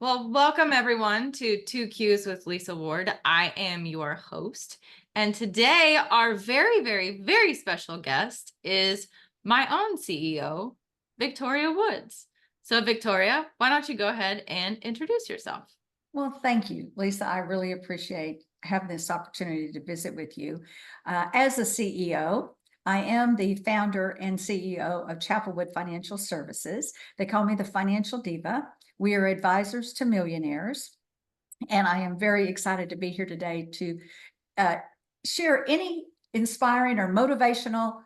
Well, welcome everyone to Two Qs with Lisa Ward. I am your host. And today, our very, very, very special guest is my own CEO, Victoria Woods. So, Victoria, why don't you go ahead and introduce yourself? Well, thank you, Lisa. I really appreciate having this opportunity to visit with you. As a CEO, I am the founder and CEO of ChappelWood Financial Services. They call me the Financial Diva. We are advisors to millionaires. And I am very excited to be here today to share any inspiring or motivational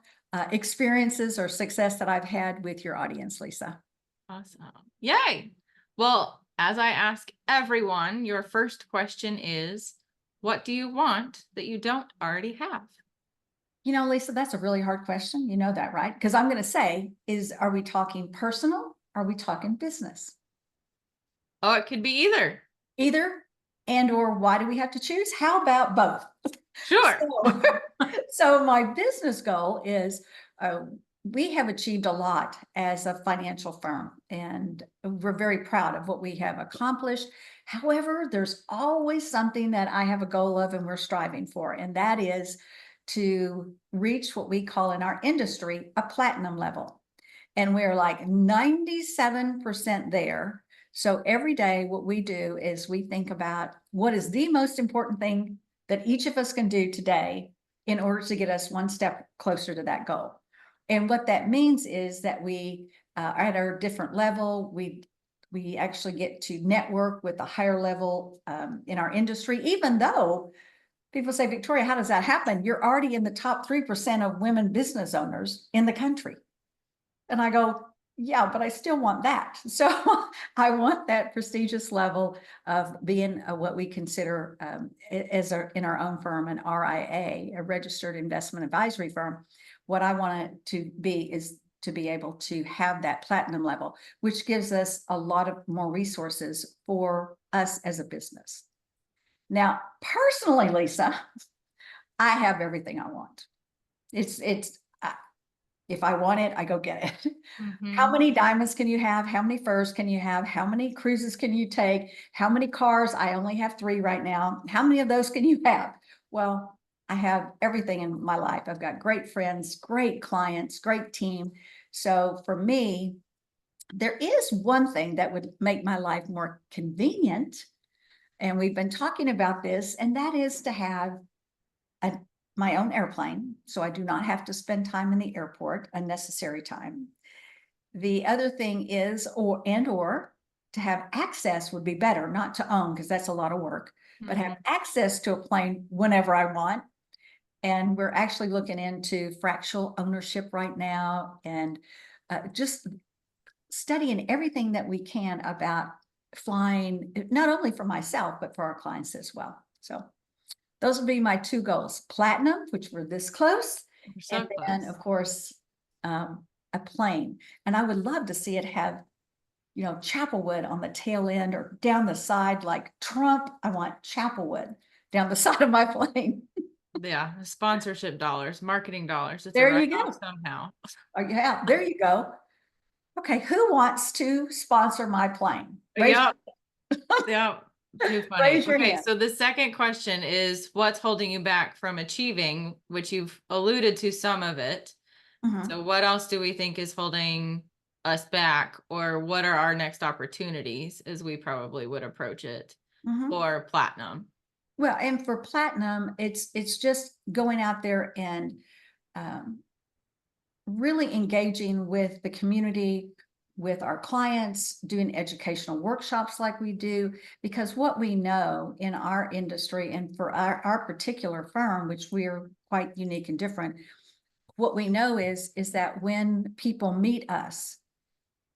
experiences or success that I've had with your audience, Lisa. Awesome. Yay. Well, as I ask everyone, your first question is, what do you want that you don't already have? You know, Lisa, that's a really hard question. You know that, right? Because I'm going to say are we talking personal? Are we talking business? Oh, it could be either. Either and or why do we have to choose? How about both? Sure. So my business goal is we have achieved a lot as a financial firm, and we're very proud of what we have accomplished. However, there's always something that I have a goal of and we're striving for, and that is to reach what we call in our industry a platinum level. And we're like 97% there. So every day, what we do is we think about what is the most important thing that each of us can do today in order to get us one step closer to that goal. And what that means is that we are at our different level. We actually get to network with a higher level in our industry, even though people say, Victoria, how does that happen? You're already in the top 3% of women business owners in the country. And I go, yeah, but I still want that. So I want that prestigious level of being what we consider in our own firm, an RIA, a registered investment advisory firm. What I want it to be is to be able to have that platinum level, which gives us a lot of more resources for us as a business. Now, personally, Lisa, I have everything I want. It's if I want it, I go get it. How many diamonds can you have? How many furs can you have? How many cruises can you take? How many cars? I only have 3 right now. How many of those can you have? Well, I have everything in my life. I've got great friends, great clients, great team. So for me, there is one thing that would make my life more convenient. And we've been talking about this, and that is to have my own airplane, so I do not have to spend time in the airport, unnecessary time. The other thing is, or to have access would be better, not to own, because that's a lot of work, but have access to a plane whenever I want. And we're actually looking into fractional ownership right now, and just studying everything that we can about flying, not only for myself, but for our clients as well. So those would be my 2 goals: platinum, which we're this close, and then, of course, a plane. And I would love to see it have, ChappelWood on the tail end or down the side, like Trump. I want ChappelWood down the side of my plane. Yeah, sponsorship dollars, marketing dollars. It's There you go. Somehow. Yeah, there you go. Okay, who wants to sponsor my plane? Yeah. Too funny. Raise your hand. So the second question is, what's holding you back from achieving, which you've alluded to some of it. So what else do we think is holding us back, or what are our next opportunities as we probably would approach it for platinum? Well, and for platinum, it's just going out there and really engaging with the community, with our clients, doing educational workshops like we do, because what we know in our industry and for our particular firm, which we are quite unique and different, what we know is that when people meet us,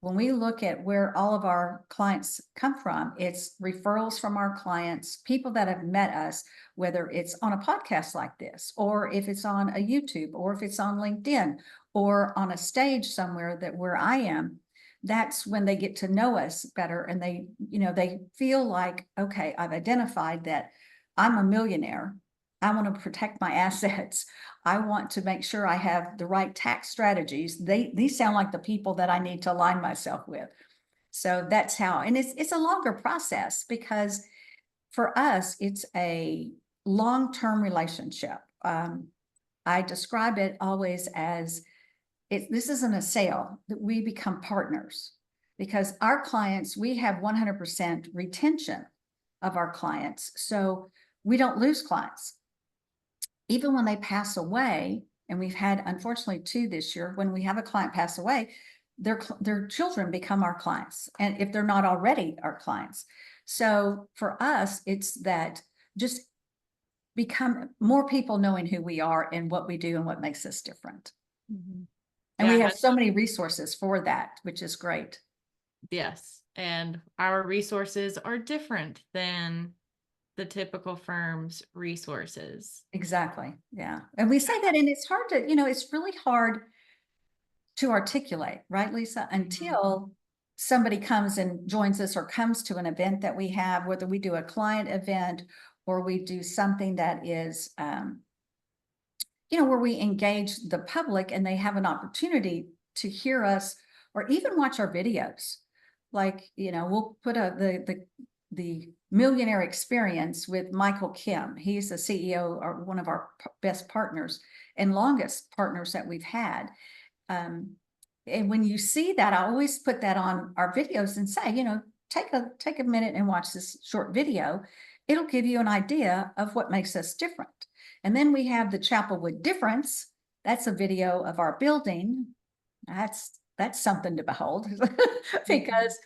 when we look at where all of our clients come from, it's referrals from our clients, people that have met us, whether it's on a podcast like this, or if it's on a YouTube, or if it's on LinkedIn, or on a stage somewhere where I am. That's when they get to know us better, and they feel like, okay, I've identified that I'm a millionaire. I want to protect my assets. I want to make sure I have the right tax strategies. These sound like the people that I need to align myself with. So that's how, and it's a longer process because for us, it's a long-term relationship. I describe it always as this isn't a sale, that we become partners because our clients, we have 100% retention of our clients. So we don't lose clients. Even when they pass away, and we've had unfortunately 2 this year, when we have a client pass away, their children become our clients. And if they're not already our clients. So for us, it's that just become more people knowing who we are and what we do and what makes us different. Mhm. And Yeah, we it have has so many resources for that, which is great. Yes. And our resources are different than the typical firm's resources. Exactly. Yeah. And we say that, and it's hard to, it's really hard to articulate, right, Lisa, until somebody comes and joins us or comes to an event that we have, whether we do a client event or we do something that is, where we engage the public and they have an opportunity to hear us or even watch our videos. Like, we'll put the Millionaire Experience with Michael Kim. He's the CEO or one of our best partners and longest partners that we've had. And when you see that, I always put that on our videos and say, take a minute and watch this short video. It'll give you an idea of what makes us different. And then we have the ChappelWood Difference. That's a video of our building. That's something to behold because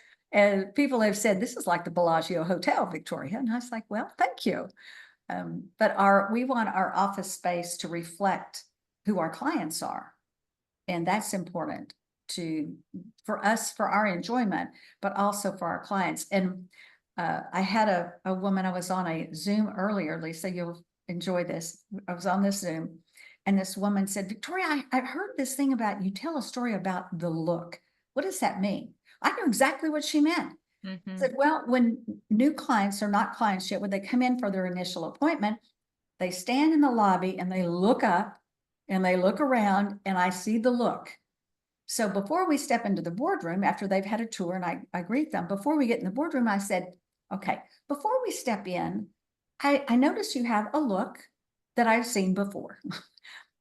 people have said this is like the Bellagio Hotel, Victoria. And I was like, well, thank you. But we want our office space to reflect who our clients are. And that's important for us, for our enjoyment, but also for our clients. And I had a woman, I was on a Zoom earlier, Lisa, you'll enjoy this. I was on this Zoom and this woman said, Victoria, I've heard this thing about, you tell a story about the look. What does that mean? I knew exactly what she meant. I said, well, when new clients are not clients yet, when they come in for their initial appointment, they stand in the lobby and they look up and they look around and I see the look. So before we step into the boardroom, after they've had a tour and I greet them, before we get in the boardroom, I said, okay, before we step in, I notice you have a look that I've seen before.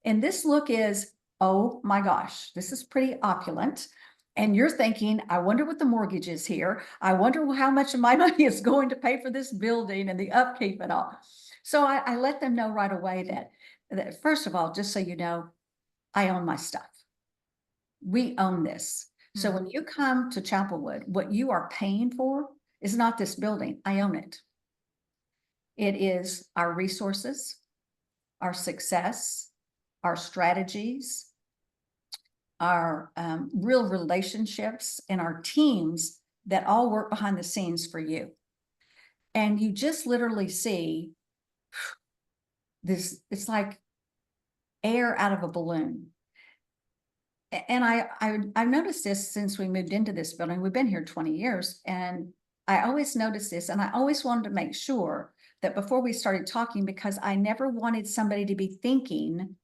And this look is, oh my gosh, this is pretty opulent. And you're thinking, I wonder what the mortgage is here. I wonder how much of my money is going to pay for this building and the upkeep and all. So I let them know right away that first of all, just so you know, I own my stuff. We own this. So when you come to ChappelWood, what you are paying for is not this building. I own it. It is our resources, our success, our strategies, our real relationships, and our teams that all work behind the scenes for you. And you just literally see this, it's like air out of a balloon. And I've noticed this since we moved into this building. We've been here 20 years, and I always noticed this, and I always wanted to make sure that before we started talking, because I never wanted somebody to be thinking,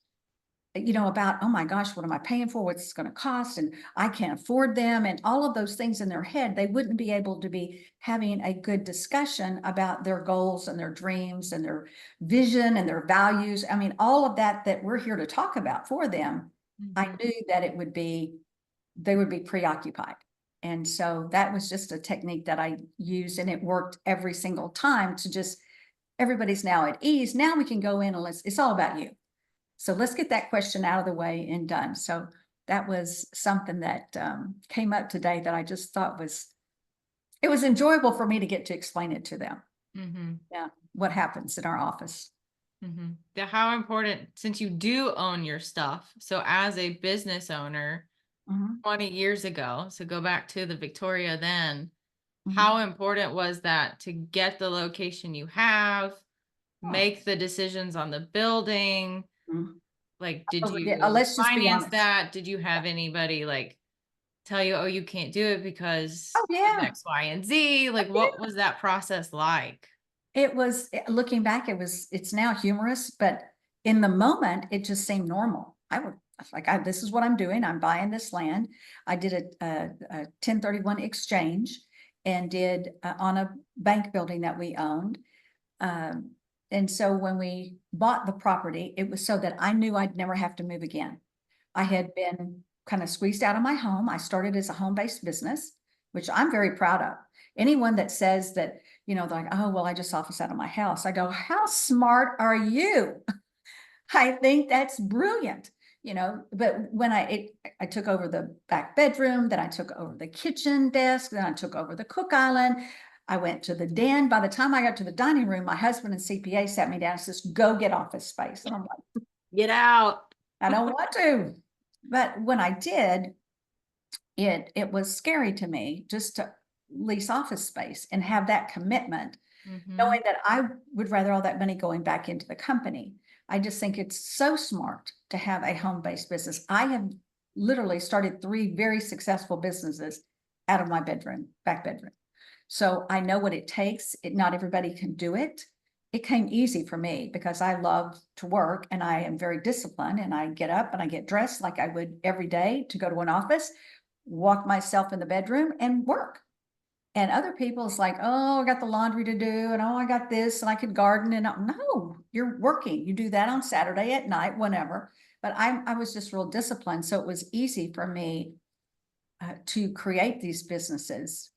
about, oh my gosh, what am I paying for? What's it going to cost? And I can't afford them. And all of those things in their head, they wouldn't be able to be having a good discussion about their goals and their dreams and their vision and their values. I mean, all of that we're here to talk about for them. I knew that they would be preoccupied. And so that was just a technique that I used, and it worked every single time to just, everybody's now at ease. Now we can go in and it's all about you. So let's get that question out of the way and done. So that was something that came up today that I just thought it was enjoyable for me to get to explain it to them. Yeah, what happens in our office. How important, since you do own your stuff. So as a business owner, 20 years ago, so go back to the Victoria then, how important was that to get the location you have, make the decisions on the building? Like, did you let's just be finance honest. that? Did you have anybody like tell you, oh, you can't do it because of X, Y, and Z? Like, what was that process like? It was, looking back, it's now humorous, but in the moment, it just seemed normal. this is what I'm doing. I'm buying this land. I did a 1031 exchange and did on a bank building that we owned. And so when we bought the property, it was so that I knew I'd never have to move again. I had been kind of squeezed out of my home. I started as a home-based business, which I'm very proud of. Anyone that says that, they're like, oh, well, I just office out of my house. I go, how smart are you? I think that's brilliant, but when I took over the back bedroom, then I took over the kitchen desk, then I took over the cook island. I went to the den. By the time I got to the dining room, my husband and CPA sat me down and says, go get office space. And I'm like, Get out. I don't want to. But when I did, it was scary to me just to lease office space and have that commitment, knowing that I would rather all that money going back into the company. I just think it's so smart to have a home-based business. I have literally started 3 very successful businesses out of my back bedroom. So I know what it takes. Not everybody can do it. It came easy for me because I love to work and I am very disciplined, and I get up and I get dressed like I would every day to go to an office, walk myself in the bedroom and work. And other people, it's like, oh, I got the laundry to do, and oh, I got this, and I could garden. And no, you're working. You do that on Saturday at night, whenever. But I was just real disciplined, so it was easy for me to create these businesses,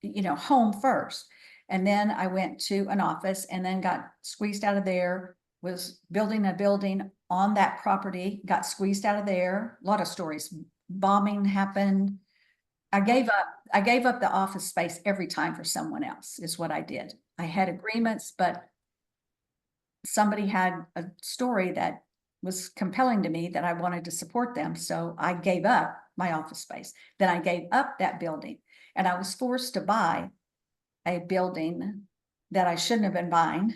home first. And then I went to an office, and then got squeezed out of there. Was building a building on that property, got squeezed out of there. A lot of stories. Bombing happened. I gave up the office space every time for someone else, is what I did. I had agreements, but somebody had a story that was compelling to me that I wanted to support them. So I gave up my office space. Then I gave up that building, and I was forced to buy a building that I shouldn't have been buying.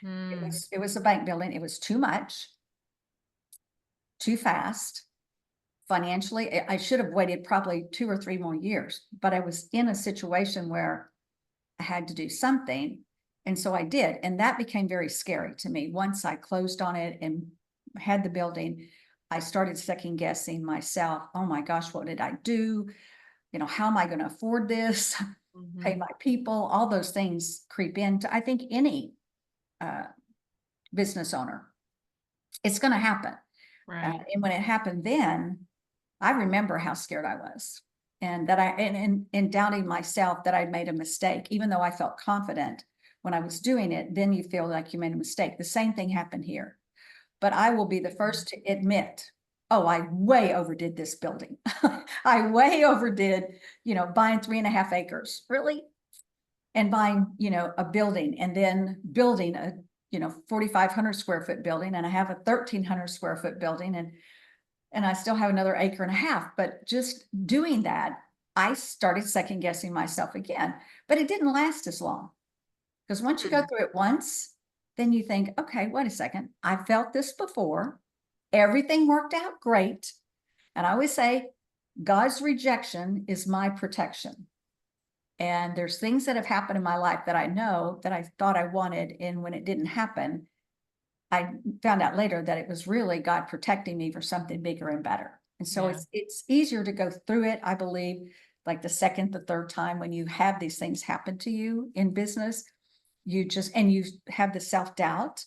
It was a bank building. It was too much, too fast. Financially, I should have waited probably 2 or 3 more years, but I was in a situation where I had to do something. And so I did. And that became very scary to me. Once I closed on it and had the building, I started second guessing myself. Oh my gosh, what did I do? How am I going to afford this? Pay my people? All those things creep into, I think, any business owner. It's going to happen. Right. And when it happened then, I remember how scared I was, and that and doubting myself that I'd made a mistake, even though I felt confident when I was doing it. Then you feel like you made a mistake. The same thing happened here, but I will be the first to admit, oh, I way overdid this building. I way overdid, buying 3.5 acres, really, and buying, a building, and then building a, 4,500 square foot building, and I have a 1,300 square foot building, and I still have another 1.5 acres. But just doing that, I started second guessing myself again. But it didn't last as long, because once you go through it once, then you think, okay, wait a second. I felt this before. Everything worked out great. And I always say, God's rejection is my protection. And there's things that have happened in my life that I know that I thought I wanted. And when it didn't happen, I found out later that it was really God protecting me for something bigger and better. And so it's easier to go through it, I believe, like the second, the third time when you have these things happen to you in business, you have the self-doubt,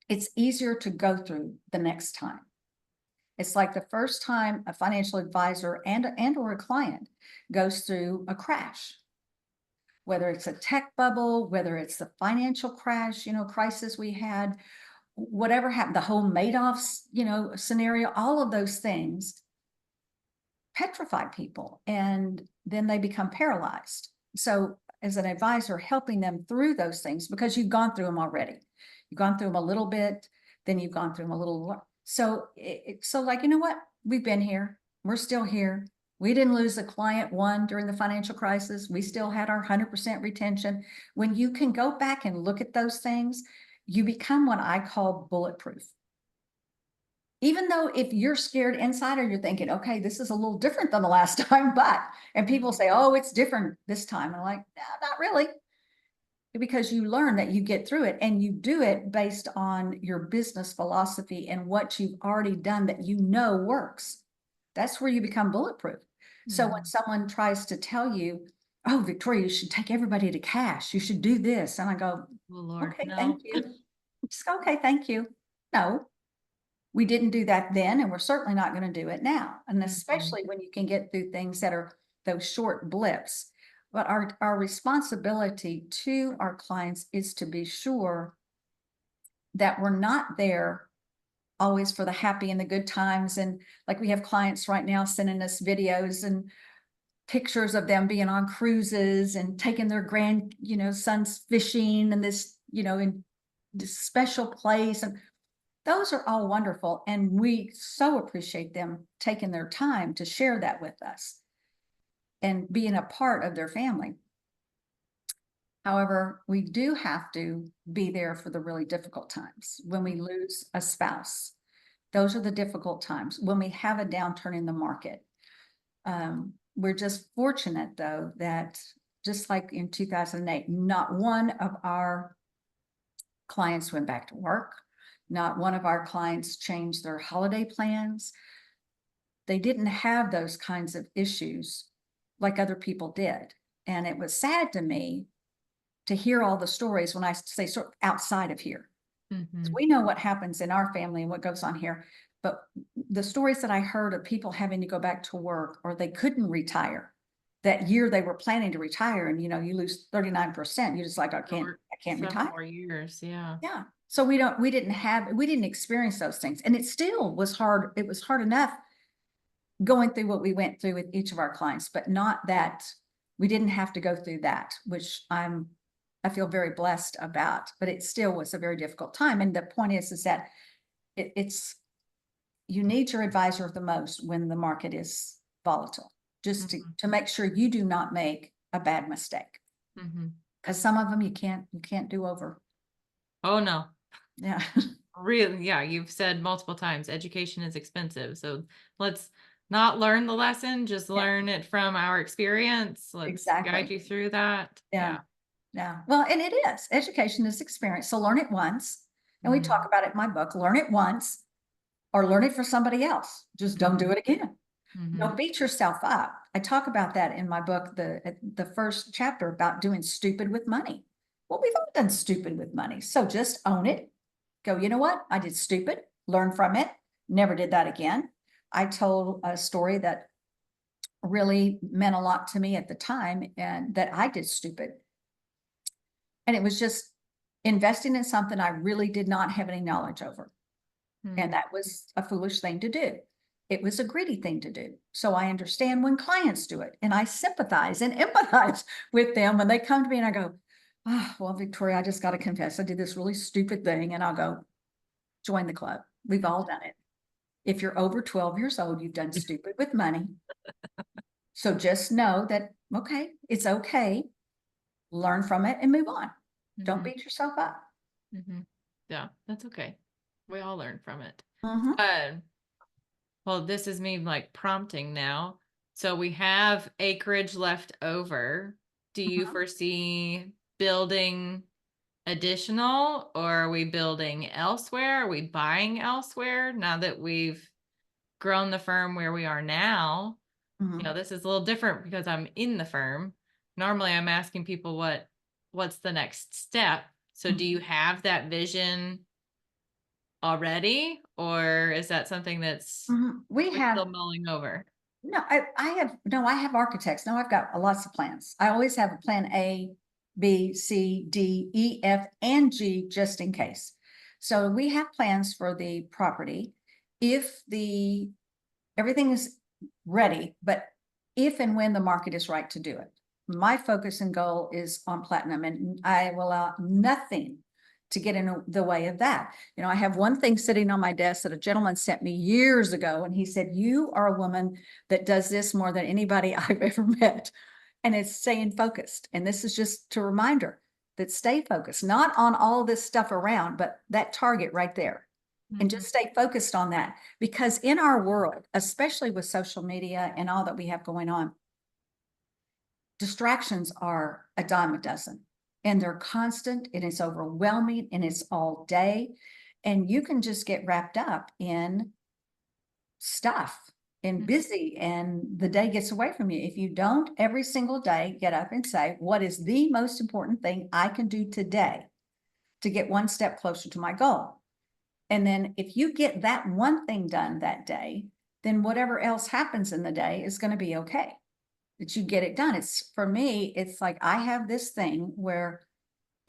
it's easier to go through the next time. It's like the first time a financial advisor and or a client goes through a crash, whether it's a tech bubble, whether it's the financial crash, crisis we had, whatever happened, the whole Madoff's, scenario, all of those things petrify people, and then they become paralyzed. So as an advisor, helping them through those things, because you've gone through them already. You've gone through them a little bit, then you've gone through them a little. So like, you know what? We've been here. We're still here. We didn't lose a client one during the financial crisis. We still had our 100% retention. When you can go back and look at those things, you become what I call bulletproof. Even though if you're scared inside, or you're thinking, okay, this is a little different than the last time, and people say, oh, it's different this time. I'm like, no, not really. because you learn that you get through it, and you do it based on your business philosophy and what you've already done that you know works. That's where you become bulletproof. So when someone tries to tell you, oh, Victoria, you should take everybody to cash, you should do this, and I go, Oh, Lord, okay, no. thank you. Just go, okay, thank you. No, we didn't do that then, and we're certainly not going to do it now. And especially when you can get through things that are those short blips. But our responsibility to our clients is to be sure that we're not there always for the happy and the good times. And like, we have clients right now sending us videos and pictures of them being on cruises and taking their sons fishing and this, in this special place. And those are all wonderful. And we so appreciate them taking their time to share that with us and being a part of their family. However, we do have to be there for the really difficult times when we lose a spouse. Those are the difficult times when we have a downturn in the market. We're just fortunate, though, that just like in 2008, not one of our clients went back to work. Not one of our clients changed their holiday plans. They didn't have those kinds of issues like other people did. And it was sad to me to hear all the stories when I say sort of outside of here. We know what happens in our family and what goes on here. But the stories that I heard of people having to go back to work, or they couldn't retire that year they were planning to retire, and you lose 39%. You're just like, I can't retire. 4 years, yeah. Yeah. So we didn't experience those things. And it still was hard. It was hard enough going through what we went through with each of our clients, but not that we didn't have to go through that, which I feel very blessed about, but it still was a very difficult time. And the point is that you need your advisor the most when the market is volatile, just to make sure you do not make a bad mistake. Because some of them you can't do over. Oh, no. Yeah. Really, yeah, you've said multiple times, education is expensive. So let's not learn the lesson, just learn it from our experience. Let's guide you through that. Yeah. Well, and it is. Education is experience. So learn it once. And we talk about it in my book, learn it once or learn it for somebody else. Just don't do it again. Don't beat yourself up. I talk about that in my book, the first chapter, about doing stupid with money. Well, we've all done stupid with money. So just own it. Go, you know what? I did stupid, learn from it, never did that again. I told a story that really meant a lot to me at the time, and that I did stupid. And it was just investing in something I really did not have any knowledge over. And that was a foolish thing to do. It was a greedy thing to do. So I understand when clients do it, and I sympathize and empathize with them when they come to me and I go, oh, well, Victoria, I just got to confess, I did this really stupid thing. And I'll go, join the club. We've all done it. If you're over 12 years old, you've done stupid with money. So just know that, okay, it's okay. Learn from it and move on. Don't beat yourself up. Yeah, that's okay. We all learn from it. Mm-hmm. Well, this is me like prompting now. So we have acreage left over. Do you foresee building additional, or are we building elsewhere? Are we buying elsewhere now that we've grown the firm where we are now? You know, this is a little different because I'm in the firm. Normally I'm asking people what's the next step. So do you have that vision already, or is that something that's we're still mulling over? No, I have architects. No, I've got lots of plans. I always have a plan A, B, C, D, E, F, and G, just in case. So we have plans for the property. If everything is ready, but if and when the market is right to do it. My focus and goal is on platinum, and I will allow nothing to get in the way of that. I have one thing sitting on my desk that a gentleman sent me years ago, and he said, you are a woman that does this more than anybody I've ever met. And it's staying focused. And this is just a reminder that stay focused, not on all this stuff around, but that target right there. And just stay focused on that. Because in our world, especially with social media and all that we have going on, distractions are a dime a dozen. and they're constant and it's overwhelming and it's all day. And you can just get wrapped up in stuff and busy, and the day gets away from you. If you don't every single day get up and say, what is the most important thing I can do today to get one step closer to my goal? And then if you get that one thing done that day, then whatever else happens in the day is going to be okay. That you get it done. It's, for me, it's like I have this thing where,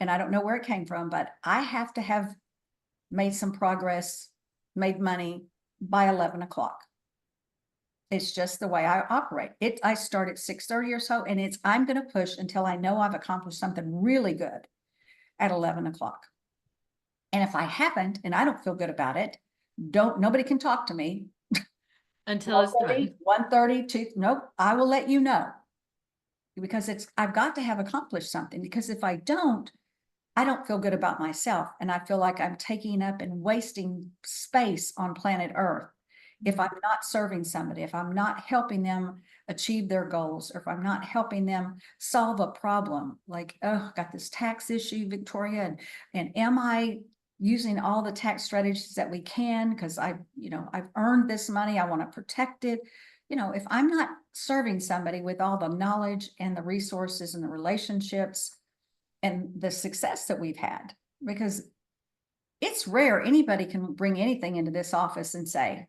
and I don't know where it came from, but I have to have made some progress, made money by 11 o'clock. It's just the way I operate. I start at 6:30 or so, and I'm going to push until I know I've accomplished something really good at 11 o'clock. And if I haven't, and I don't feel good about it, nobody can talk to me until it's done. 1:30, 2, nope, I will let you know. Because I've got to have accomplished something, because if I don't feel good about myself. And I feel like I'm taking up and wasting space on planet Earth. If I'm not serving somebody, if I'm not helping them achieve their goals, or if I'm not helping them solve a problem, like, oh, got this tax issue, Victoria, and am I using all the tax strategies that we can? Because I've earned this money, I want to protect it. If I'm not serving somebody with all the knowledge and the resources and the relationships and the success that we've had, because it's rare anybody can bring anything into this office and say,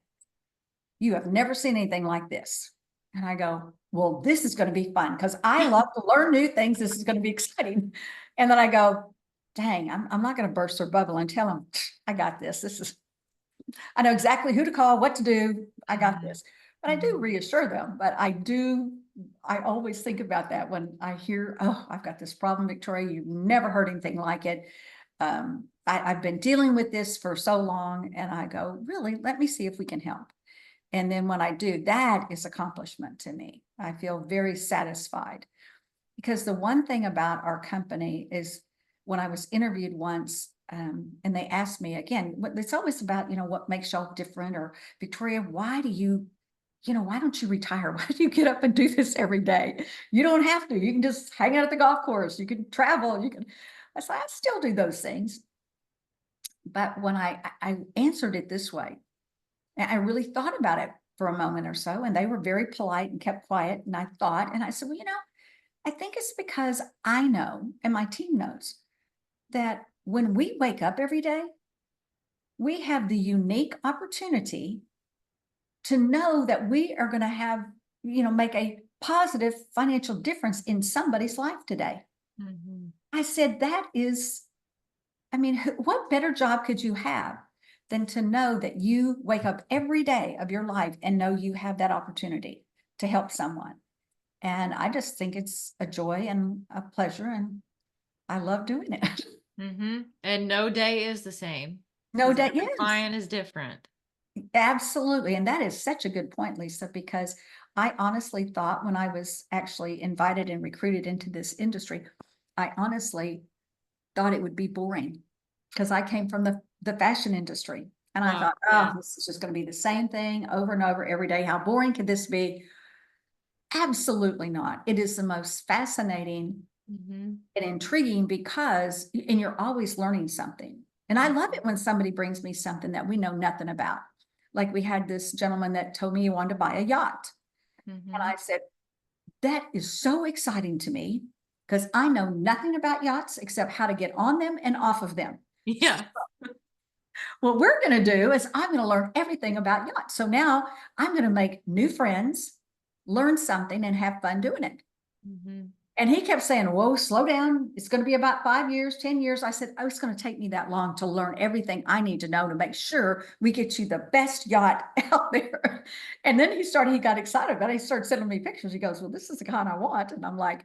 you have never seen anything like this. And I go, well, this is going to be fun because I love to learn new things. This is going to be exciting. And then I go, dang, I'm not going to burst their bubble and tell them, I got this. I know exactly who to call, what to do. I got this. But I do reassure them. But I always think about that when I hear, oh, I've got this problem, Victoria. You've never heard anything like it. I've been dealing with this for so long. And I go, really, let me see if we can help. And then when I do, that is accomplishment to me. I feel very satisfied, because the one thing about our company is, when I was interviewed once, and they asked me again, it's always about, what makes y'all different, or Victoria, why don't you retire? Why do you get up and do this every day? You don't have to. You can just hang out at the golf course. You can travel. I said, I still do those things. But when I answered it this way, and I really thought about it for a moment or so, and they were very polite and kept quiet. And I thought, and I said, well, I think it's because I know, and my team knows, that when we wake up every day, we have the unique opportunity to know that we are going to have, make a positive financial difference in somebody's life today. Mm-hmm. I said, what better job could you have than to know that you wake up every day of your life and know you have that opportunity to help someone? And I just think it's a joy and a pleasure, and I love doing it. Mm-hmm. And no day is the same. No day, yes. Client is different. Absolutely. And that is such a good point, Lisa, because I honestly thought, when I was actually invited and recruited into this industry, I honestly thought it would be boring, because I came from the fashion industry. And I thought, oh, this is just going to be the same thing over and over every day. How boring could this be? Absolutely not. It is the most fascinating and intriguing, and you're always learning something. And I love it when somebody brings me something that we know nothing about. Like, we had this gentleman that told me he wanted to buy a yacht. And I said, that is so exciting to me, because I know nothing about yachts except how to get on them and off of them. Yeah. What we're going to do is I'm going to learn everything about yachts. So now I'm going to make new friends, learn something, and have fun doing it. And he kept saying, whoa, slow down. It's going to be about 5 years, 10 years. I said, oh, it's going to take me that long to learn everything I need to know to make sure we get you the best yacht out there. And then he got excited about it. He started sending me pictures. He goes, well, this is the kind I want. And I'm like,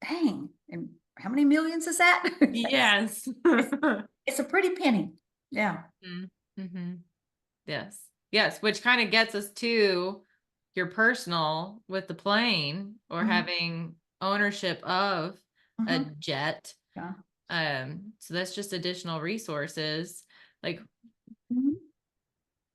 dang, and how many millions is that? Yes. It's a pretty penny. Yeah. Mm-hmm. Yes. Yes. Which kind of gets us to your personal with the plane, or having ownership of a jet. Yeah. So that's just additional resources. Like,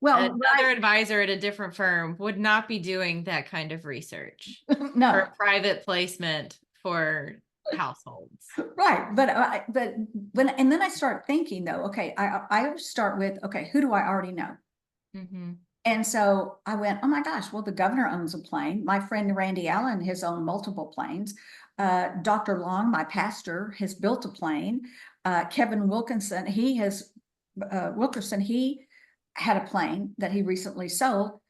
well, another advisor at a different firm would not be doing that kind of research. No. For private placement for households. Right. But and then I start thinking though, okay, I start with, okay, who do I already know? Mm-hmm. And so I went, oh my gosh, well, the governor owns a plane. My friend Randy Allen has owned multiple planes. Dr. Long, my pastor, has built a plane. Kevin Wilkinson, Wilkerson, he had a plane that he recently sold.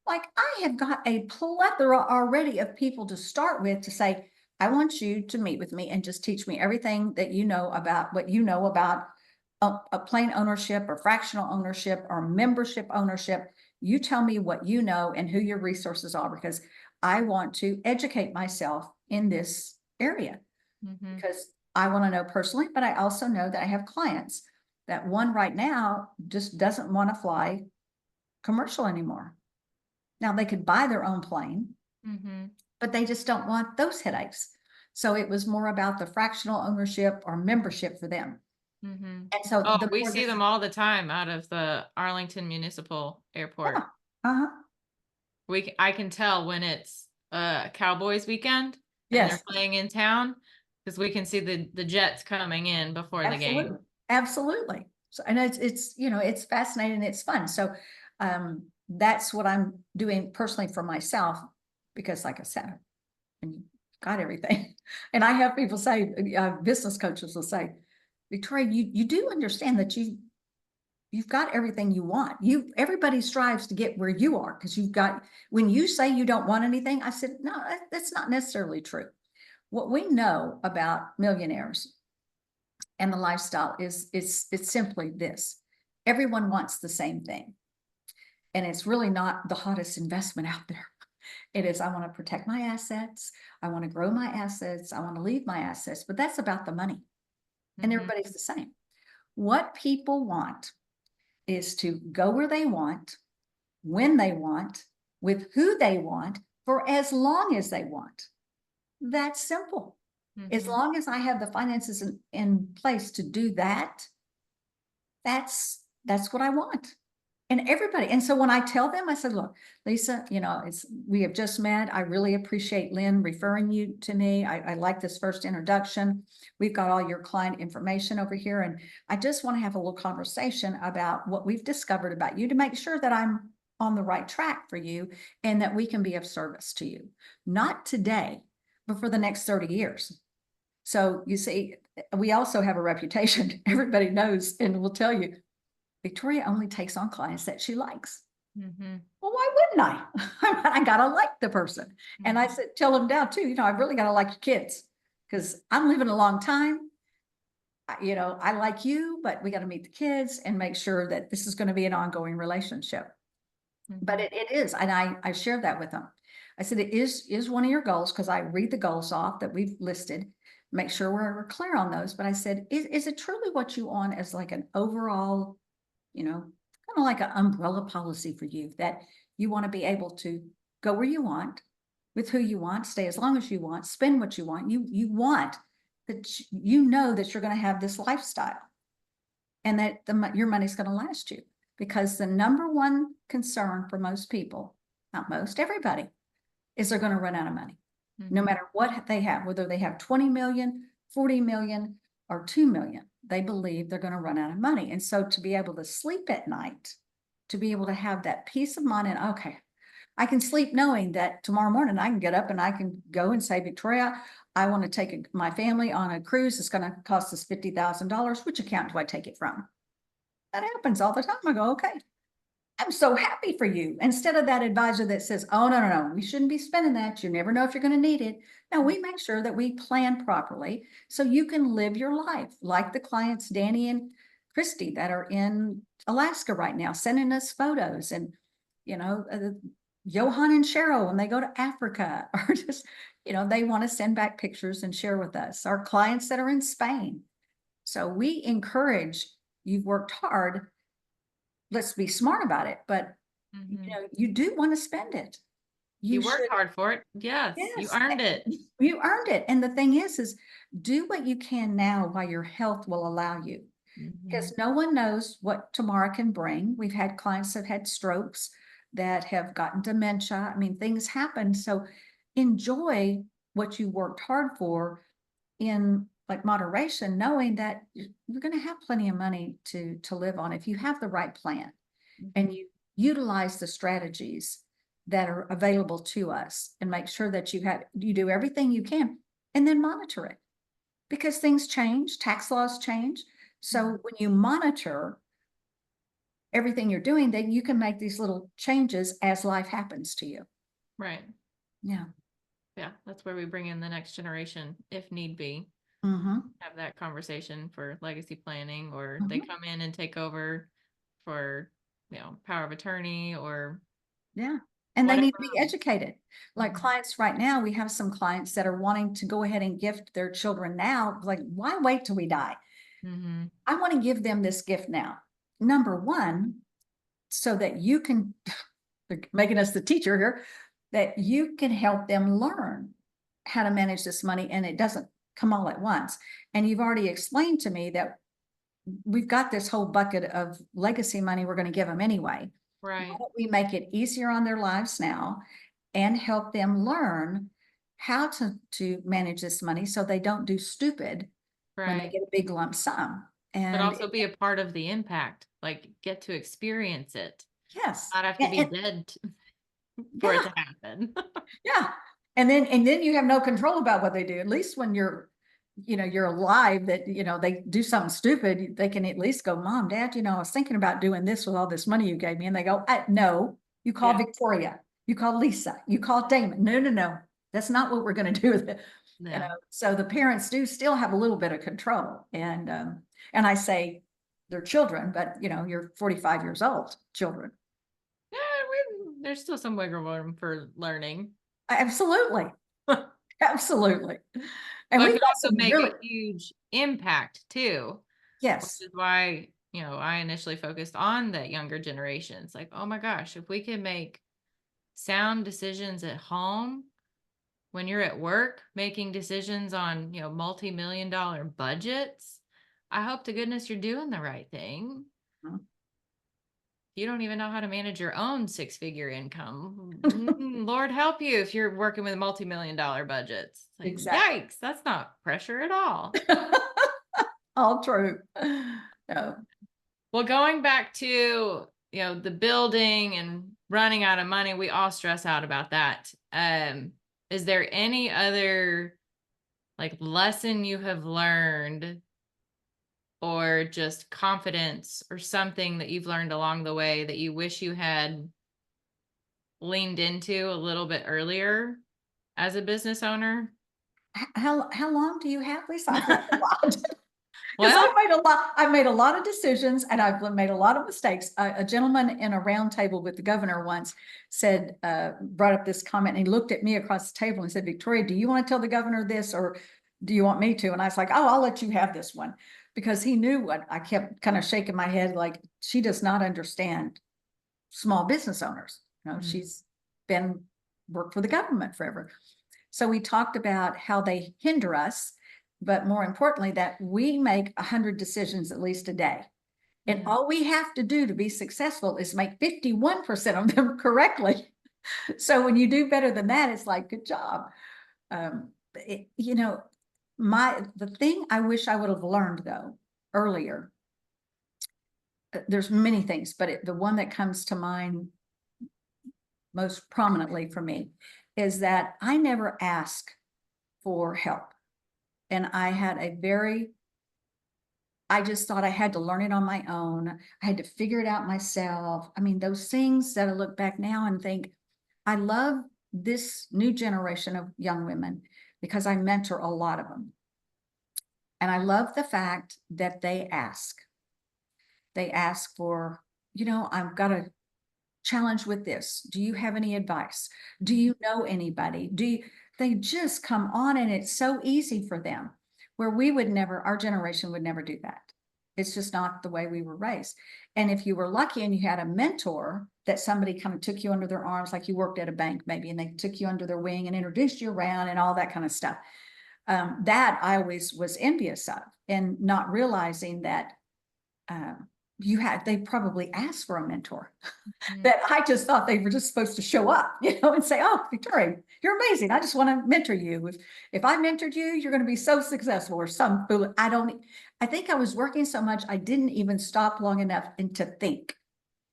Like, I have got a plethora already of people to start with to say, I want you to meet with me and just teach me everything that you know about what you know about a plane ownership or fractional ownership or membership ownership. You tell me what you know and who your resources are, because I want to educate myself in this area, Mm-hmm. because I want to know personally, but I also know that I have clients that one right now just doesn't want to fly commercial anymore. Now they could buy their own plane, Mm-hmm. but they just don't want those headaches. So it was more about the fractional ownership or membership for them. Mm-hmm. And so Oh, the we more see them all the time out of the Arlington Municipal Airport. uh-huh. I can tell when it's Cowboys weekend and they're Yes, playing in town, because we can see the jets coming in before the absolutely. game. Absolutely. So, and it's, it's fascinating. It's fun. So, that's what I'm doing personally for myself, because like I said, and you got everything. And I have people say, business coaches will say, Victoria, you do understand that you've got everything you want. Everybody strives to get where you are, because when you say you don't want anything, I said, no, that's not necessarily true. What we know about millionaires and the lifestyle is it's simply this. Everyone wants the same thing. And it's really not the hottest investment out there. It is, I want to protect my assets. I want to grow my assets. I want to leave my assets, but that's about the money. And Mm-hmm. everybody's the same. What people want is to go where they want, when they want, with who they want, for as long as they want. That's simple. As Mm-hmm. long as I have the finances in place to do that, that's what I want. And everybody. And so when I tell them, I said, look, Lisa, we have just met. I really appreciate Lynn referring you to me. I like this first introduction. We've got all your client information over here. And I just want to have a little conversation about what we've discovered about you to make sure that I'm on the right track for you and that we can be of service to you. Not today, but for the next 30 years. So you see, we also have a reputation. Everybody knows and will tell you, Victoria only takes on clients that she likes. Mm-hmm. Well, why wouldn't I? I gotta like the person. And I said, tell them now too, I really gotta like your kids, because I'm living a long time. I like you, but we got to meet the kids and make sure that this is going to be an ongoing relationship. But it is, and I shared that with them. I said, it is one of your goals, because I read the goals off that we've listed, make sure we're clear on those. But I said, is it truly what you want as like an overall, kind of like an umbrella policy for you, that you want to be able to go where you want, with who you want, stay as long as you want, spend what you want. You want that, that you're going to have this lifestyle, and that your money's going to last you. Because the number one concern for most people, not most, everybody, is they're going to run out of money. No matter what they have, whether they have 20 million, 40 million, or 2 million, they believe they're going to run out of money. And so to be able to sleep at night, to be able to have that peace of mind, and okay, I can sleep knowing that tomorrow morning I can get up and I can go and say, Victoria, I want to take my family on a cruise. It's going to cost us $50,000. Which account do I take it from? That happens all the time. I go, okay, I'm so happy for you. Instead of that advisor that says, oh, no, we shouldn't be spending that. You never know if you're going to need it. Now we make sure that we plan properly so you can live your life, like the clients, Danny and Christy, that are in Alaska right now, sending us photos, and, Johan and Cheryl, when they go to Africa, or just, they want to send back pictures and share with us. Our clients that are in Spain. So we encourage, you've worked hard, let's be smart about it, but you do want to spend it. You worked hard for it. Yes, you earned it. You earned it. And the thing is do what you can now while your health will allow you, because no one knows what tomorrow can bring. We've had clients that have had strokes, that have gotten dementia. I mean, things happen. So enjoy what you worked hard for, in like moderation, knowing that you're going to have plenty of money to live on if you have the right plan and you utilize the strategies that are available to us and make sure that you do everything you can and then monitor it, because things change, tax laws change. So when you monitor everything you're doing, then you can make these little changes as life happens to you. Right. Yeah. Yeah. That's where we bring in the next generation if need be. Mm-hmm. Have that conversation for legacy planning, or they come in and take over for, power of attorney or yeah. And they need to be whatever. educated. Like clients right now, we have some clients that are wanting to go ahead and gift their children now. Like, why wait till we die? Mm-hmm. I want to give them this gift now. Number one, so that you can, making us the teacher here, that you can help them learn how to manage this money and it doesn't come all at once. And you've already explained to me that we've got this whole bucket of legacy money we're going to give them anyway. Right. Why don't we make it easier on their lives now and help them learn how to manage this money so they don't do stupid when they Right. get a big lump sum. But And also be a part of the impact, like get to experience it, yes, not have to be dead for it yeah, to happen. yeah. And then you have no control about what they do. At least when you're alive, that, they do something stupid, they can at least go, Mom, Dad, I was thinking about doing this with all this money you gave me. And they go, no, you call Yeah. Victoria, you call Lisa, you call Damon. No. That's not what we're going to do with it. Yeah. So the parents do still have a little bit of control. And I say they're children, but you're 45 years old, children. Yeah, there's still some wiggle room for learning. Absolutely. Absolutely. And But we've can got also some make really, a huge impact too, which yes. is why, I initially focused on that younger generation. It's like, oh my gosh, if we could make sound decisions at home when you're at work, making decisions on, multi-million-dollar budgets, I hope to goodness you're doing the right thing. Mhm. You don't even know how to manage your own six-figure income. Lord help you if you're working with multi-million-dollar budgets. It's like, Exactly. yikes, that's not pressure at all. All true. No. Well, going back to, the building and running out of money, we all stress out about that. Is there any other like lesson you have learned or just confidence or something that you've learned along the way that you wish you had leaned into a little bit earlier as a business owner? How long do you have, Lisa? I've got a lot. Because Well, I've made a lot of decisions and I've made a lot of mistakes. A gentleman in a round table with the governor once said, brought up this comment, and he looked at me across the table and said, Victoria, do you want to tell the governor this or do you want me to? And I was like, oh, I'll let you have this one, because he knew what I kept kind of shaking my head, like, she does not understand small business owners. She's worked for the government forever. So we talked about how they hinder us, but more importantly, that we make 100 decisions at least a day. And all we have to do to be successful is make 51% of them correctly. So when you do better than that, it's like, good job. The thing I wish I would have learned though earlier, there's many things, but the one that comes to mind most prominently for me is that I never ask for help. And I just thought I had to learn it on my own. I had to figure it out myself. I mean, those things that I look back now and think, I love this new generation of young women because I mentor a lot of them. And I love the fact that they ask. They ask for, I've got a challenge with this. Do you have any advice? Do you know anybody? They just come on, and it's so easy for them, where our generation would never do that. It's just not the way we were raised. And if you were lucky and you had a mentor that somebody kind of took you under their arms, like you worked at a bank maybe, and they took you under their wing and introduced you around and all that kind of stuff, that I always was envious of, and not realizing that they probably asked for a mentor Mhm. that I just thought they were just supposed to show up, and say, oh, Victoria, you're amazing. I just want to mentor you. If I mentored you, you're going to be so successful, or some fool. I think I was working so much, I didn't even stop long enough to think.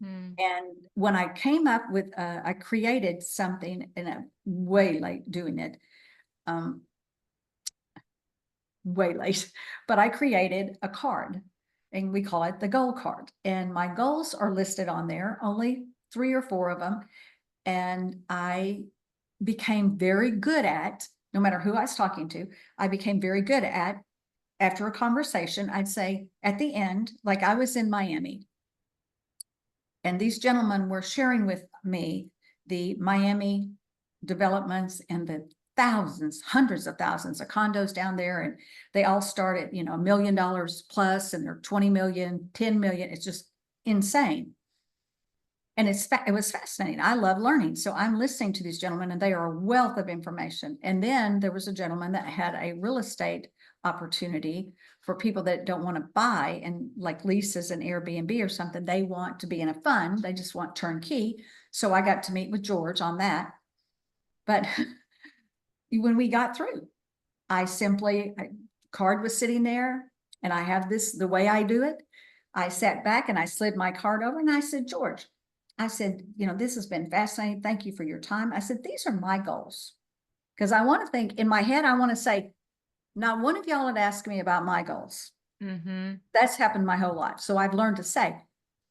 Mm. And when I came up with, I created something, and I'm way late doing it, way late, but I created a card, and we call it the goal card. And my goals are listed on there, only 3 or 4 of them. And I became very good at, no matter who I was talking to, I became very good at, after a conversation, I'd say at the end, like I was in Miami, and these gentlemen were sharing with me the Miami developments and the thousands, hundreds of thousands of condos down there. And they all start at, $1 million plus, and they're 20 million, 10 million. It's just insane. And it was fascinating. I love learning. So I'm listening to these gentlemen, and they are a wealth of information. And then there was a gentleman that had a real estate opportunity for people that don't want to buy and like leases an Airbnb or something. They want to be in a fund. They just want turnkey. So I got to meet with George on that. But when we got through, card was sitting there, and I have the way I do it. I sat back and I slid my card over, and I said, George, I said, this has been fascinating. Thank you for your time. I said, these are my goals. Because I want to think in my head, I want to say, not one of y'all had asked me about my goals. Mm-hmm. That's happened my whole life. So I've learned to say,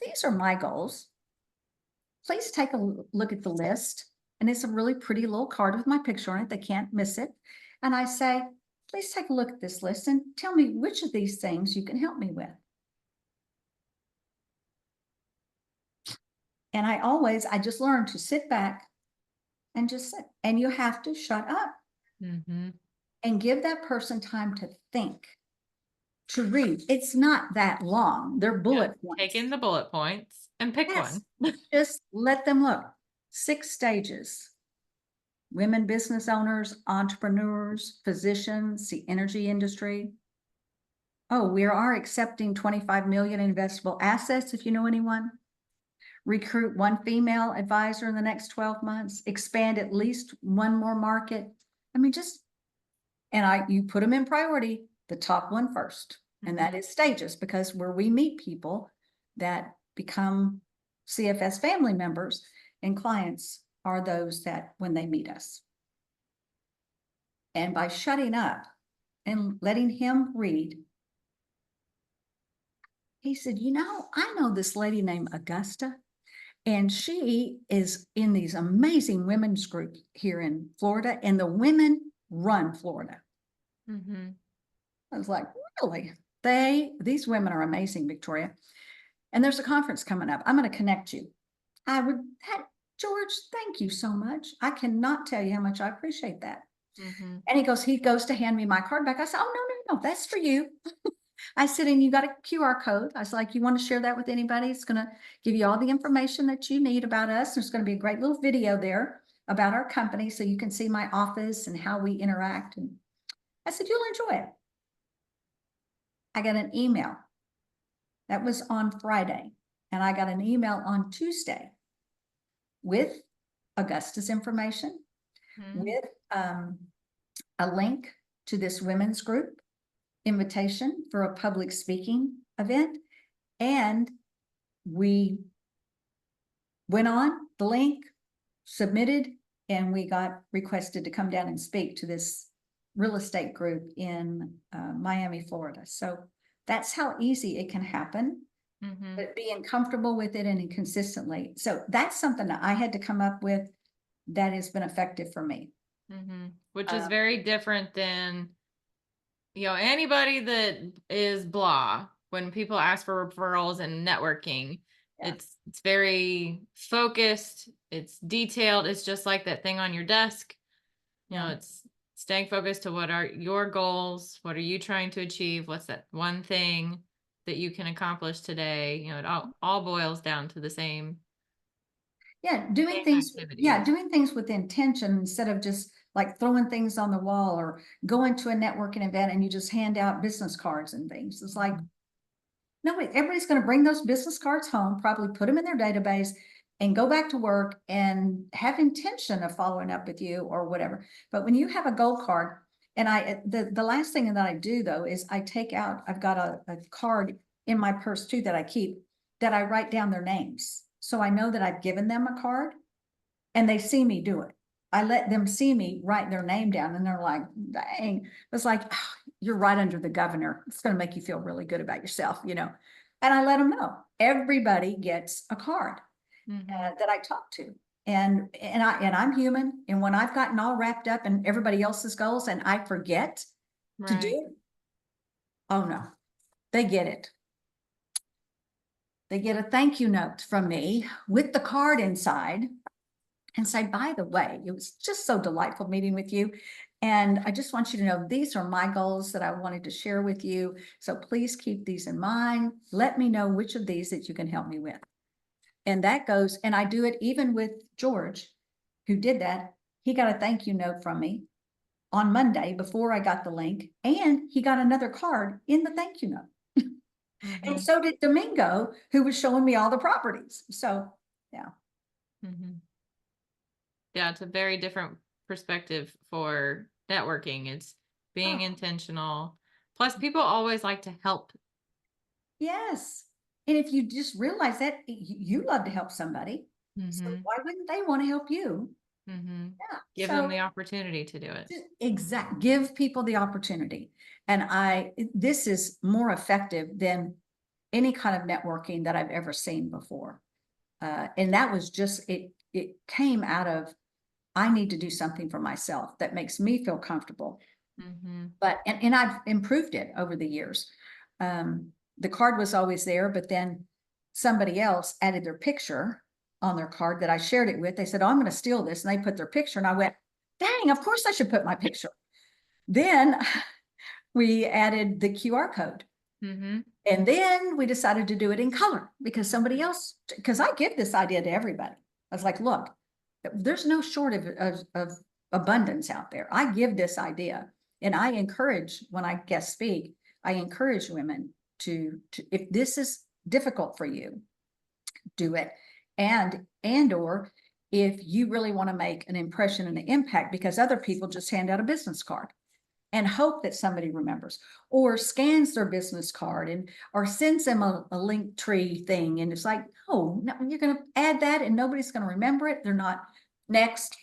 these are my goals. Please take a look at the list. And it's a really pretty little card with my picture on it. They can't miss it. And I say, please take a look at this list and tell me which of these things you can help me with. And I just learned to sit back and just sit. And you have to shut up Mm-hmm. and give that person time to think, to read. It's not that long. They're bullet points. Take in the bullet points and pick Yes. one. Just let them look. 6 stages. Women business owners, entrepreneurs, physicians, the energy industry. Oh, we are accepting 25 million investable assets if you know anyone. Recruit 1 female advisor in the next 12 months. Expand at least 1 more market. I mean, you put them in priority, the top one first. And that is stages, because where we meet people that become CFS family members and clients are those that when they meet us. And by shutting up and letting him read, he said, I know this lady named Augusta, and she is in these amazing women's groups here in Florida, and the women run Florida. Mm-hmm. I was like, really? These women are amazing, Victoria. And there's a conference coming up. I'm going to connect you. George, thank you so much. I cannot tell you how much I appreciate that. Mm-hmm. And he goes to hand me my card back. I said, oh, no, that's for you. I said, and you got a QR code. I was like, you want to share that with anybody? It's going to give you all the information that you need about us. There's going to be a great little video there about our company, so you can see my office and how we interact. And I said, you'll enjoy it. I got an email. That was on Friday. And I got an email on Tuesday with Augusta's information, with a link to this women's group invitation for a public speaking event. And we went on the link, submitted, and we got requested to come down and speak to this real estate group in Miami, Florida. So that's how easy it can happen, but being comfortable with it and consistently. So that's something that I had to come up with that has been effective for me. Which is very different than, anybody that is blah. When people ask for referrals and networking, it's very focused. It's detailed. It's just like that thing on your desk. It's staying focused to what are your goals? What are you trying to achieve? What's that one thing that you can accomplish today? It all boils down to the same. Doing things with intention instead of just like throwing things on the wall or going to a networking event and you just hand out business cards and things. It's like, No, everybody's going to bring those business cards home, probably put them in their database and go back to work and have intention of following up with you or whatever. But when you have a gold card, and the last thing that I do though is I take out, I've got a card in my purse too that I keep, that I write down their names. So I know that I've given them a card and they see me do it. I let them see me write their name down and they're like, dang, it's like, "Oh, you're right under the governor. It's going to make you feel really good about yourself, you know." And I let them know everybody gets a card that I talk to. And I'm human. And when I've gotten all wrapped up in everybody else's goals and I forget to do Right. it, oh no, they get it. They get a thank you note from me with the card inside and say, by the way, it was just so delightful meeting with you. And I just want you to know these are my goals that I wanted to share with you. So please keep these in mind. Let me know which of these that you can help me with. And that goes, and I do it even with George, who did that. He got a thank you note from me on Monday before I got the link, and he got another card in the thank you note. And so did Domingo, who was showing me all the properties. So, yeah. Yeah, it's a very different perspective for networking. It's being Oh. intentional. Plus, people always like to help. Yes. And if you just realize that you love to help somebody, so why wouldn't they want to help you? Yeah. Give them the opportunity to do it. Give people the opportunity. And this is more effective than any kind of networking that I've ever seen before. And that was just, it came out of, I need to do something for myself that makes me feel comfortable. But, and I've improved it over the years. The card was always there, but then somebody else added their picture on their card that I shared it with. They said, "Oh, I'm going to steal this." And they put their picture and I went, dang, of course I should put my picture. Then we added the QR code. And then we decided to do it in color because somebody else, because I give this idea to everybody. I was like, look, there's no shortage of abundance out there. I give this idea and I encourage, when I guest speak, I encourage women to if this is difficult for you, do it. Or if you really want to make an impression and an impact, because other people just hand out a business card and hope that somebody remembers or scans their business card and or sends them a link tree thing. And it's like, oh, no, you're going to add that and nobody's going to remember it. They're not next,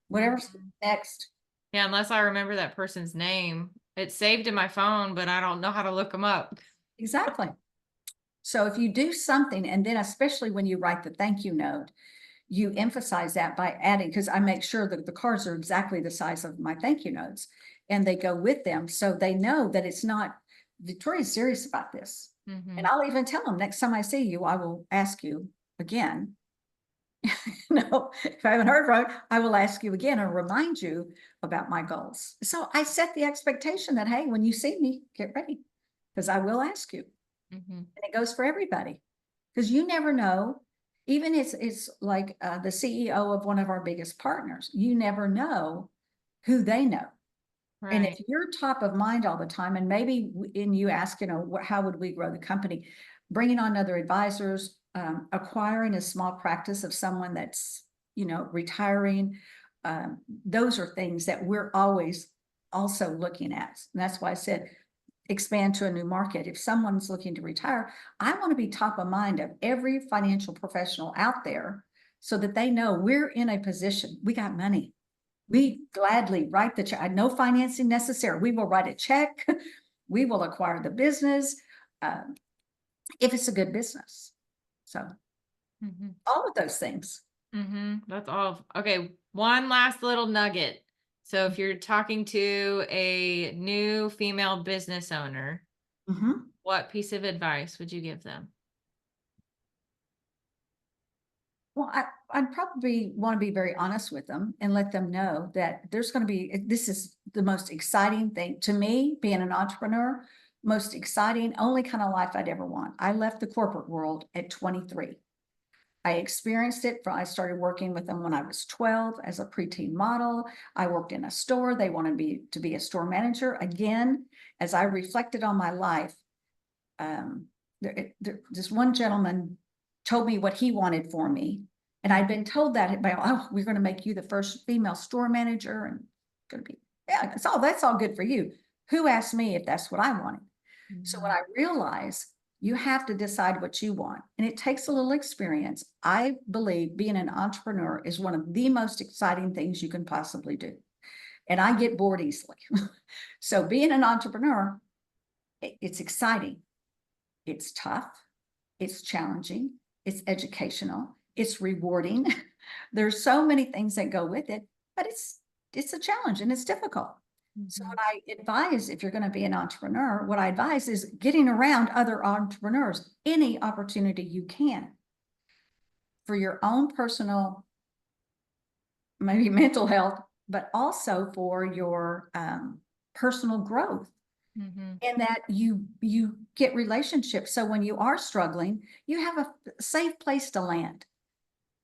whatever's next. Yeah, unless I remember that person's name. It's saved in my phone, but I don't know how to look them up. Exactly. So if you do something, and then especially when you write the thank you note, you emphasize that by adding, because I make sure that the cards are exactly the size of my thank you notes and they go with them. So they know that it's not, Victoria's serious about this. And I'll even tell them next time I see you, I will ask you again. No, if I haven't heard from you, I will ask you again and remind you about my goals. So I set the expectation that, hey, when you see me, get ready, because I will ask you. And it goes for everybody, because you never know. Even it's like the CEO of one of our biggest partners, you never know who they know. Right. And if you're top of mind all the time, and maybe you ask, how would we grow the company? Bringing on other advisors, acquiring a small practice of someone that's, retiring. Those are things that we're always also looking at. And that's why I said, expand to a new market. If someone's looking to retire, I want to be top of mind of every financial professional out there so that they know we're in a position, we got money. We gladly write the check. No financing necessary. We will write a check. We will acquire the business if it's a good business. So all of those things. That's all. Okay. One last little nugget. So if you're talking to a new female business owner, what piece of advice would you give them? Well, I'd probably want to be very honest with them and let them know that this is the most exciting thing to me, being an entrepreneur, most exciting, only kind of life I'd ever want. I left the corporate world at 23. I experienced it. I started working with them when I was 12 as a preteen model. I worked in a store. They wanted me to be a store manager. Again, as I reflected on my life, this one gentleman told me what he wanted for me. And I'd been told that by, oh, we're going to make you the first female store manager and going to be, yeah, that's all good for you. Who asked me if that's what I wanted? So when I realized you have to decide what you want, and it takes a little experience, I believe being an entrepreneur is one of the most exciting things you can possibly do. And I get bored easily. So being an entrepreneur, it's exciting. It's tough. It's challenging. It's educational. It's rewarding. There's so many things that go with it, but it's a challenge and it's difficult. So what I advise, if you're going to be an entrepreneur, what I advise is getting around other entrepreneurs, any opportunity you can for your own personal, maybe mental health, but also for your personal growth. And that you get relationships. So when you are struggling, you have a safe place to land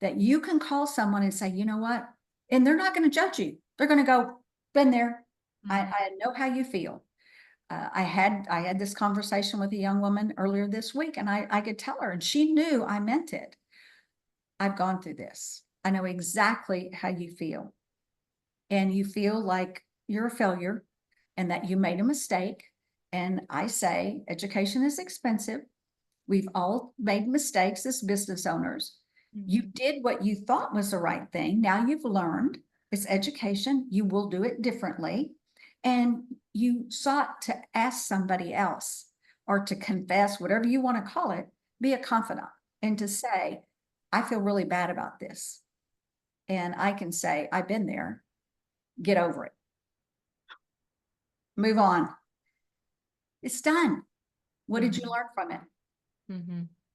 that you can call someone and say, you know what? And they're not going to judge you. They're going to go, been there. I know how you feel. I had this conversation with a young woman earlier this week, and I could tell her, and she knew I meant it. I've gone through this. I know exactly how you feel. And you feel like you're a failure and that you made a mistake. And I say, education is expensive. We've all made mistakes as business owners. You did what you thought was the right thing. Now you've learned it's education. You will do it differently. And you sought to ask somebody else or to confess, whatever you want to call it, be a confidant and to say, I feel really bad about this. And I can say, I've been there. Get over it. Move on. It's done. What did you learn from it?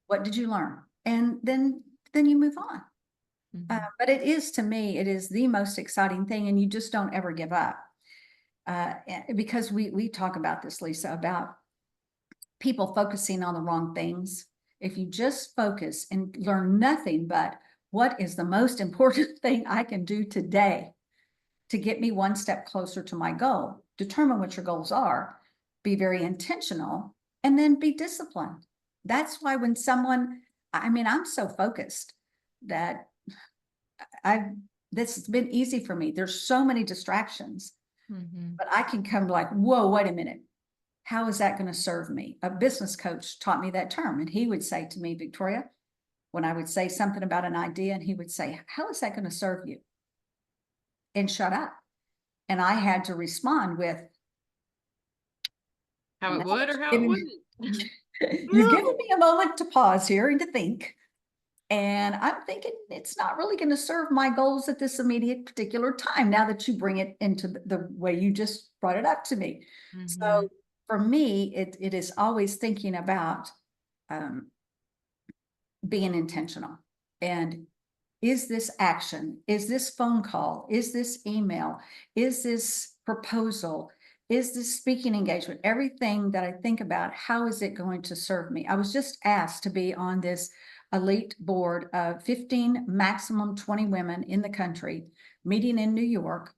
What did you learn? And then you move on. But it is, to me, it is the most exciting thing, and you just don't ever give up. Because we talk about this, Lisa, about people focusing on the wrong things. If you just focus and learn nothing but what is the most important thing I can do today to get me one step closer to my goal, determine what your goals are, be very intentional, and then be disciplined. That's why when someone, I'm so focused that this has been easy for me. There's so many distractions, but I can come like, whoa, wait a minute. How is that going to serve me? A business coach taught me that term. And he would say to me, Victoria, when I would say something about an idea, and he would say, how is that going to serve you? And shut up. And I had to respond with, how it would or how it wouldn't. You've given me a moment to pause here and to think. And I'm thinking it's not really going to serve my goals at this immediate particular time, now that you bring it into the way you just brought it up to me. So for me, it is always thinking about being intentional. And is this action? Is this phone call? Is this email? Is this proposal? Is this speaking engagement? Everything that I think about, how is it going to serve me? I was just asked to be on this elite board of 15, maximum 20 women in the country, meeting in New York.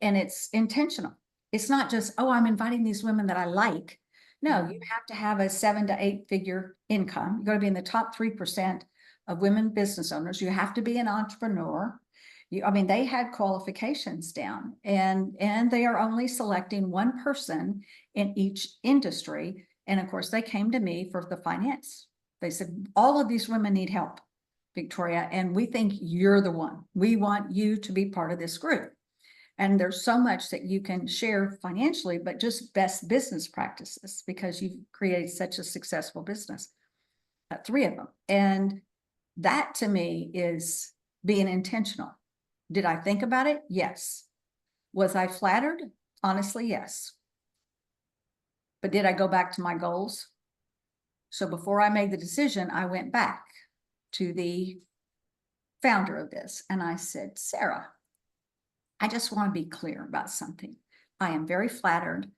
And it's intentional. It's not just, oh, I'm inviting these women that I like. No, you have to have a 7 to 8 figure income. You're going to be in the top 3% of women business owners. You have to be an entrepreneur. They had qualifications down, and they are only selecting one person in each industry. And of course, they came to me for the finance. They said, all of these women need help, Victoria, and we think you're the one. We want you to be part of this group. And there's so much that you can share financially, but just best business practices, because you've created such a successful business, 3 of them. And that to me is being intentional. Did I think about it? Yes. Was I flattered? Honestly, yes. But did I go back to my goals? So before I made the decision, I went back to the founder of this and I said, Sarah, I just want to be clear about something. I am very flattered.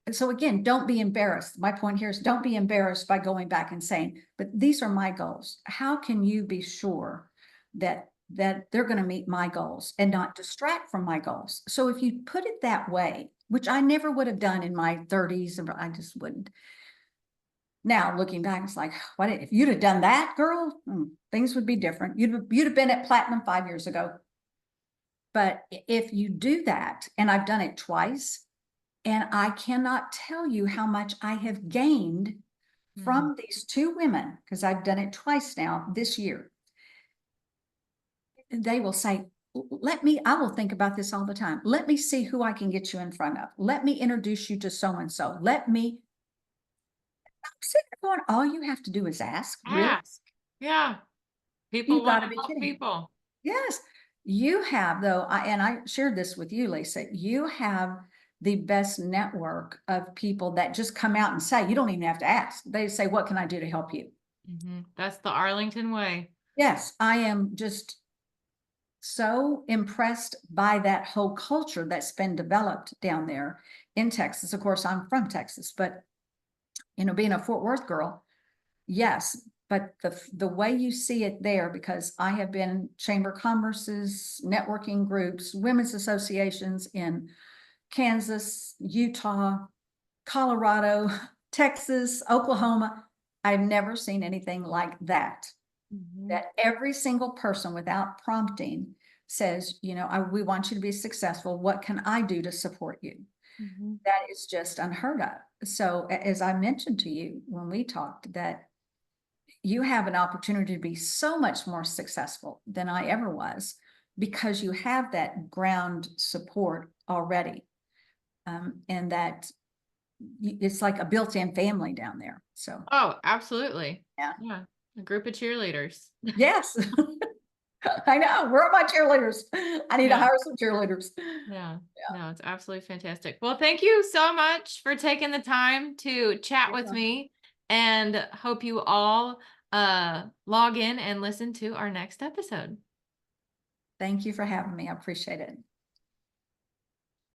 And so again, don't be embarrassed. My point here is don't be embarrassed by going back and saying, but these are my goals. How can you be sure that they're going to meet my goals and not distract from my goals? So if you put it that way, which I never would have done in my 30s, I just wouldn't. Now, looking back, it's like, what if you'd have done that, girl? Things would be different. You'd have been at platinum 5 years ago. But if you do that, and I've done it twice, and I cannot tell you how much I have gained from these two women, because I've done it twice now this year. They will say, I will think about this all the time. Let me see who I can get you in front of. Let me introduce you to so-and-so. I'm sitting there going, all you have to do is ask. Really? Ask. Yeah. People You want gotta to be help kidding. people. Yes, you have though, and I shared this with you, Lisa, you have the best network of people that just come out and say, you don't even have to ask. They say, what can I do to help you? That's the Arlington way. Yes, I am just so impressed by that whole culture that's been developed down there in Texas. Of course, I'm from Texas, but being a Fort Worth girl, yes, but the way you see it there, because I have been Chamber of Commerce's, networking groups, women's associations in Kansas, Utah, Colorado, Texas, Oklahoma. I've never seen anything like that. That every single person without prompting says, we want you to be successful. What can I do to support you? That is just unheard of. So as I mentioned to you when we talked, that you have an opportunity to be so much more successful than I ever was, because you have that ground support already. And that it's like a built-in family down there. So, Oh, absolutely. yeah. Yeah. A group of cheerleaders. Yes. I know. Where are my cheerleaders? I need to hire some cheerleaders. Yeah. No, it's absolutely fantastic. Well, thank you so much for taking the time to chat with me, and hope you all log in and listen to our next episode. Thank you for having me. I appreciate it.